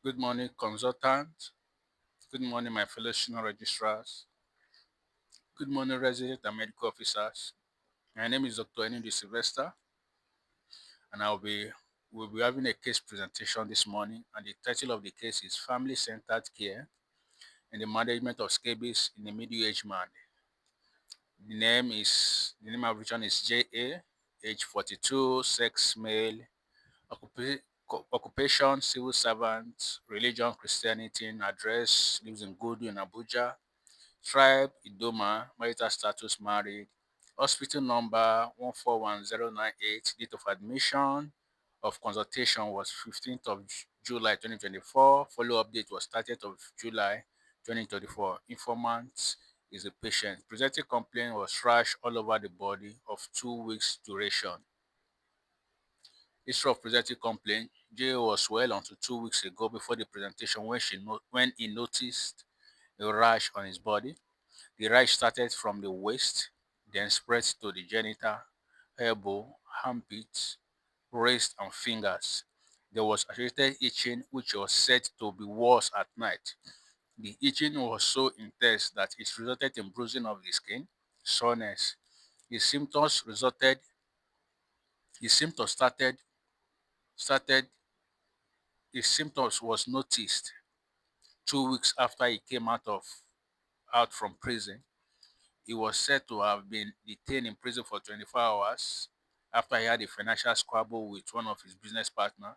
Good morning, consultant. Good morning, my fellow senior registrars. Good morning, resident and medical officers. My name is Dr. Enudi Sylvester, and we'll be having a case presentation this morning. And the title of the case is Family Centered Care and the Management of Scabies in a Middle-Aged Man. The name of vision is J.A., age 42, sex male, occupation civil servant, religion Christianity, address lives in Godu in Abuja. Tribe Idoma, marital status married. Hospital number 141098. Date of admission of consultation was 15th of July 2024. Follow-up date was 30th of July 2024. Informant is a patient. Presenting complaint was rash all over the body of 2 weeks duration. History of presenting complaint. J was well until 2 weeks ago before the presentation when he noticed a rash on his body. The rash started from the waist, then spread to the genital, elbow, armpit, wrist, and fingers. There was associated itching, which was said to be worse at night. The itching was so intense that it resulted in bruising of the skin, soreness. His symptoms resulted. His symptoms started. His symptoms was noticed 2 weeks after he came out from prison. He was said to have been detained in prison for 24 hours after he had a financial squabble with one of his business partners.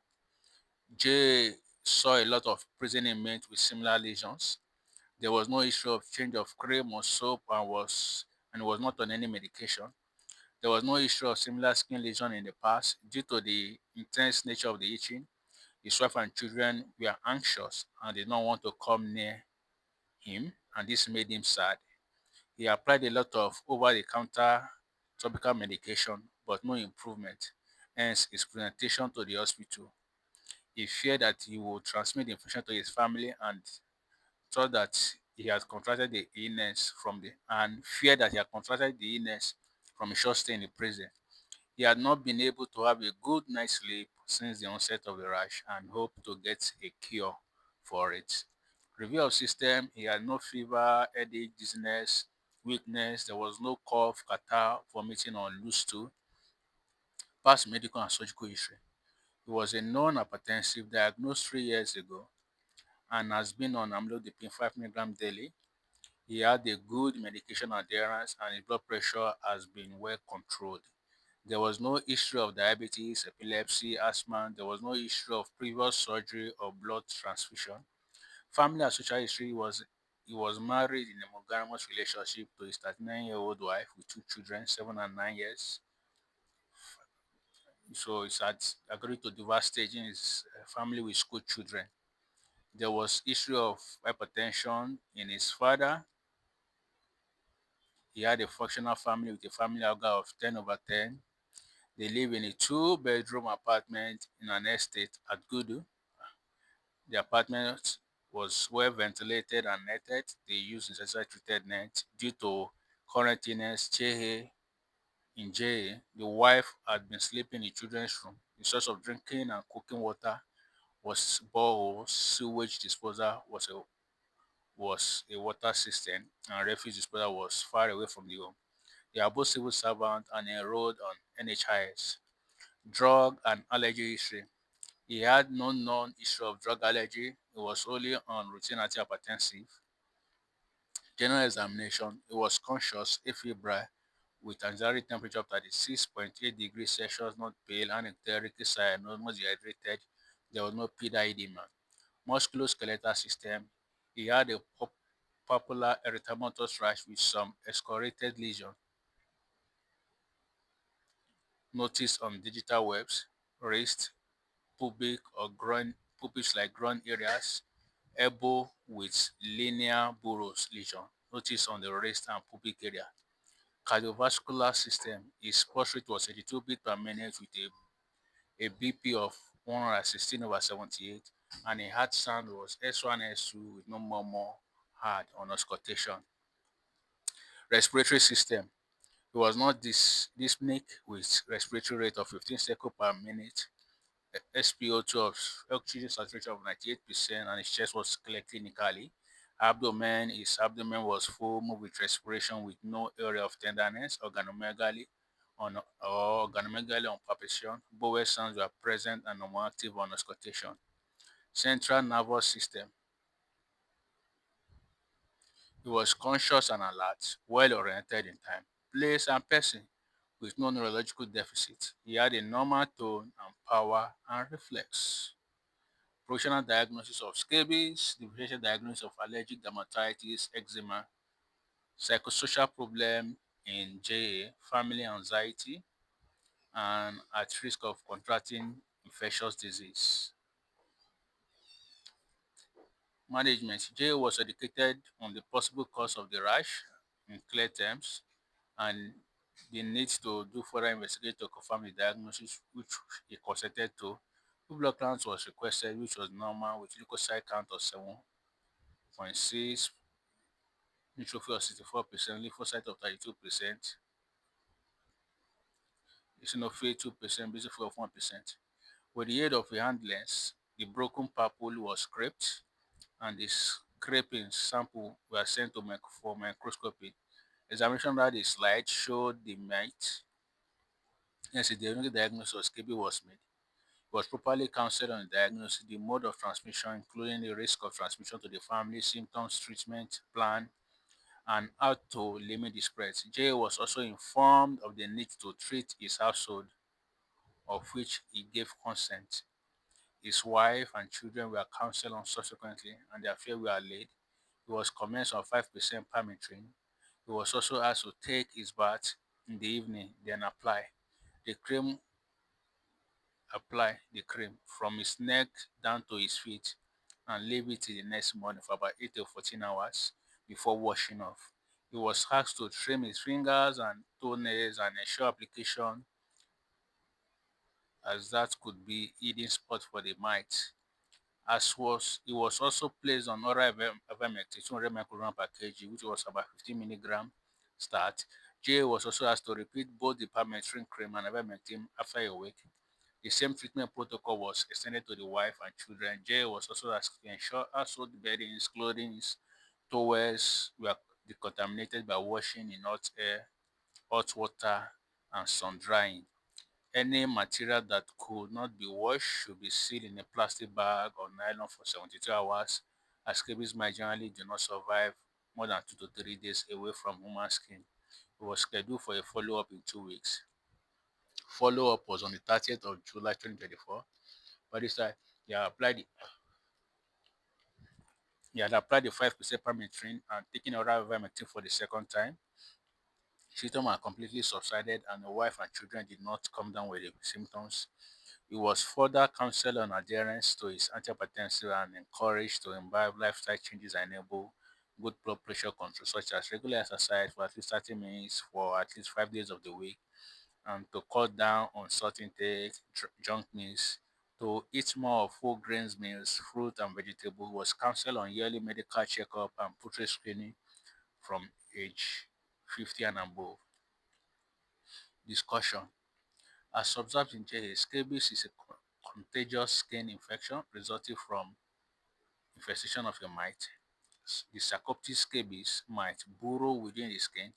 Jay saw a lot of prison inmates with similar lesions. There was no issue of change of cream or soap and was not on any medication. There was no issue of similar skin lesion in the past. Due to the intense nature of the itching, his wife and children were anxious and did not want to come near him, and this made him sad. He applied a lot of over-the-counter topical medication, but no improvement. Hence, his presentation to the hospital. He feared that he would transmit the infection to his family and thought that he had contracted the illness and feared that he had contracted the illness from a short stay in the prison. He had not been able to have a good night's sleep since the onset of the rash and hoped to get a cure for it. Review of system, he had no fever, headache, dizziness, weakness, there was no cough, catarrh, vomiting, or loose stool. Past medical and surgical history. He was a known hypertensive diagnosed 3 years ago and has been on amlodipine 5 milligram daily. He had a good medication adherence and his blood pressure has been well controlled. There was no history of diabetes, epilepsy, asthma. There was no history of previous surgery or blood transfusion. Family and social history was he was married in a monogamous relationship to his 39-year-old wife with two children, 7 and 9 years. So he's had agreed to divorce stage in his family with school children. There was history of hypertension in his father. He had a functional family with a family average of 10 over 10. They live in a two-bedroom apartment in an estate at Gudu. The apartment was well ventilated and netted. They used insecticide treated net due to current illness. In JA, the wife had been sleeping in the children's room. The source of drinking and cooking water was borehole. Sewage disposal was a water system, and refuse disposal was far away from the home. They are both civil servants and enrolled on NHIS. Drug and allergy history. He had no known issue of drug allergy. He was only on routine antihypertensive. General examination. He was conscious, febrile, with anxiety temperature of 36.8 degrees Celsius, not pale, anecteric, cyanosis, dehydrated. There was no pedal edema. Musculoskeletal system. He had a popular erythematous rash with some excoriated lesion noticed on digital webs, wrist, pubic or groin, pubic like groin areas, elbow with linear burrows lesion noticed on the wrist and pubic area. Cardiovascular system, his pulse rate was 82 beats per minute with a BP of 116 over 78, and a heart sound was S1, S2 with no murmur heard on auscultation. Respiratory system, he was not dyspneic with respiratory rate of 15 cycles per minute. SpO2 of oxygen saturation of 98%, and his chest was clear clinically. His abdomen was full, moved with respiration with no area of tenderness, organomegaly on palpation. Bowel sounds were present and normoactive on auscultation. Central nervous system. He was conscious and alert, well oriented in time, place, and person, with no neurological deficit. He had a normal tone and power and reflex. Provisional diagnosis of scabies, differential diagnosis of allergic dermatitis, eczema, psychosocial problem in JA, family anxiety, and at risk of contracting infectious disease. Management. JA was educated on the possible cause of the rash in clear terms and the need to do further investigation to confirm the diagnosis, which he consented to. Two blood counts was requested, which was normal, with leukocyte count of 7.6, neutrophil of 64%, lymphocyte of 32%, eosinophil 2%, basophil of 1%. With the aid of a hand lens, the broken pupil was scraped, and the scraping sample were sent to for microscopy. Examination that the slide showed the mite. Hence, the only diagnosis of scabies was made. He was properly counseled on the diagnosis, the mode of transmission, including the risk of transmission to the family, symptoms, treatment plan, and how to limit the spread. Jay was also informed of the need to treat his household, of which he gave consent. His wife and children were counseled on subsequently, and their fear were allayed. He was commenced on 5% permethrin. He was also asked to take his bath in the evening, then the cream the cream from his neck down to his feet and leave it till the next morning for about 8 to 14 hours before washing off. He was asked to trim his fingers and toenails and ensure application, as that could be hidden spot for the mite. He was also placed on oral ivermectin 200 microgram per kg, which was about 15 milligram start. J was also asked to repeat both the permethrin cream and ivermectin after a week. The same treatment protocol was extended to the wife and children. J was also asked to ensure household beddings, clothing, towels were decontaminated by washing in hot water, and sun drying. Any material that could not be washed should be sealed in a plastic bag or nylon for 72 hours, as scabies might generally do not survive more than 2 to 3 days away from human skin. It was scheduled for a follow-up in 2 weeks. Follow-up was on the 30th of July 2024. By this time, he had applied the, he had applied the 5% permethrin and taken oral ivermectin for the second time. Symptoms had completely subsided, and the wife and children did not come down with the symptoms. He was further counseled on adherence to his antihypertensive and encouraged to imbibe lifestyle changes that enable good blood pressure control, such as regular exercise for at least 30 minutes for at least 5 days of the week, and to cut down on salt intake, junk meals, to eat more of whole grains meals, fruit and vegetable. He was counseled on yearly medical checkup and putrid screening from age 50 and above. Discussion. As observed in JA, scabies is a contagious skin infection resulting from infestation of a mite. The Sarcoptes scabies might burrow within the skin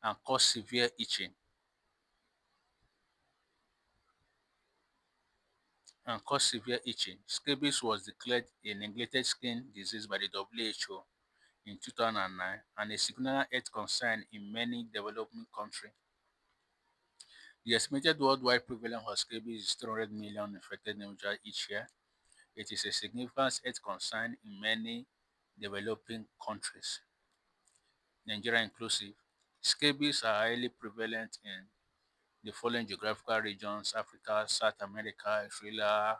and cause severe itching Scabies was declared a neglected skin disease by the WHO in 2009 and a significant health concern in many developing countries. The estimated worldwide prevalence of scabies is 300 million infected individuals each year. It is a significant health concern in many developing countries, Nigeria inclusive. Scabies are highly prevalent in the following geographical regions: Africa, South America, Australia,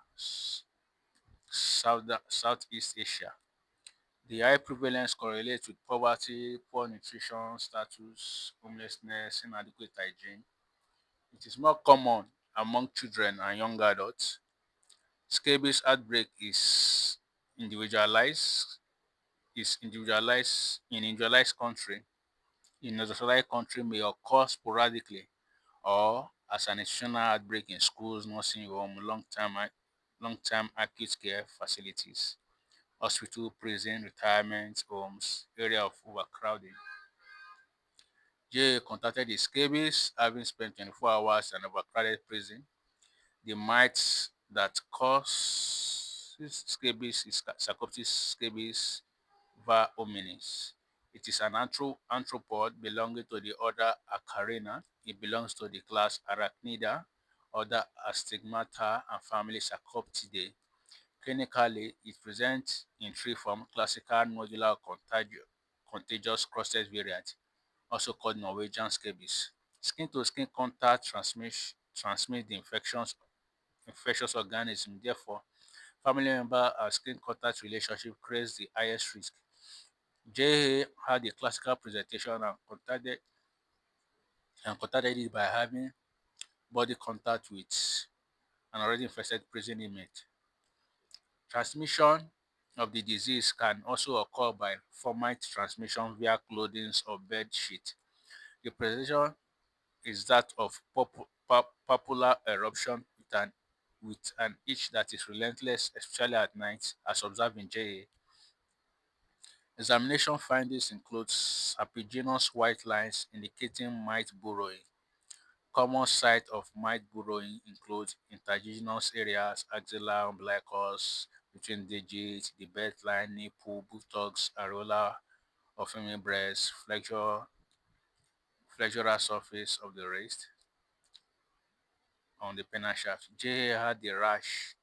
Southeast Asia. The high prevalence correlates with poverty, poor nutrition status, homelessness, inadequate hygiene. It is more common among children and young adults. Scabies outbreak individualized individualized in individualized country. In industrialized country may occur sporadically or as an institutional outbreak in schools, nursing home, long-term acute care facilities, hospital, prison, retirement homes, area of overcrowding. J contacted his scabies, having spent 24 hours in an overcrowded prison. The mites that cause scabies is Sarcoptes scabies va hominis. It is an arthropod belonging to the order Acarina. It belongs to the class Arachnida, order Astigmata, and family Sarcoptidae. Clinically, it presents in three forms: classical nodular contagious crusted variant, also called Norwegian scabies. Skin-to-skin contact transmits the infectious organism. Therefore, family member and skin contact relationship creates the highest risk. JA had a classical presentation and contacted it by having body contact with an already infected prison inmate. Transmission of the disease can also occur by fomite transmission via clothing or bed sheet. The presentation is that of popular eruption with an itch that is relentless, especially at night, as observed in JA. Examination findings include serpiginous white lines indicating mite burrowing. Common site of mite burrowing include intergenous areas, axilla umbilicus, between digits, the beltline, nipple, buttocks, areola of female breast, flexural surface of the wrist, on the penile shaft. J had the rash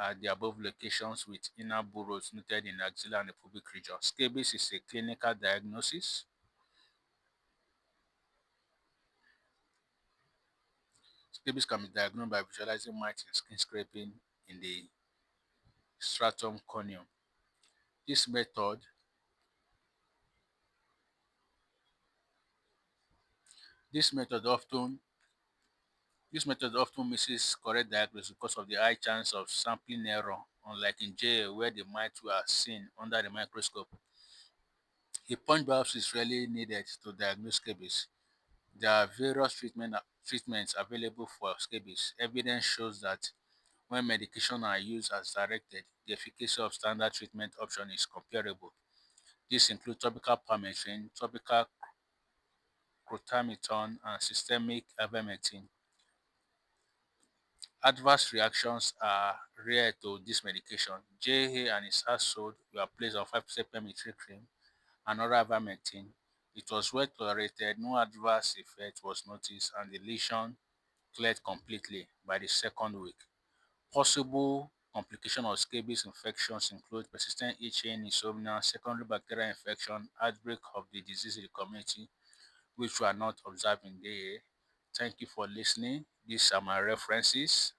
at the above locations with inner burrows noted in the axilla and the pubic region. Scabies is a clinical diagnosis. Scabies can be diagnosed by visualizing mite and skin scraping in the stratum corneum. This method this method often this method often misses correct diagnosis because of the high chance of sampling error, unlike in jail where the mites were seen under the microscope. A punch biopsy is rarely needed to diagnose scabies. There are various treatments available for scabies. Evidence shows that when medications are used as directed, the efficacy of standard treatment option is comparable. These include topical permethrin, topical clotamethrin, and systemic ivermectin. Adverse reactions are rare to this medication. JA and his household were placed on 5% permethrin and oral ivermectin. It was well tolerated, no adverse effect was noticed, and the lesion cleared completely by the second week. Possible complications of scabies infections include persistent itching, insomnia, secondary bacterial infection, outbreak of the disease in the community, which were not observed in the A. Thank you for listening. These are my references.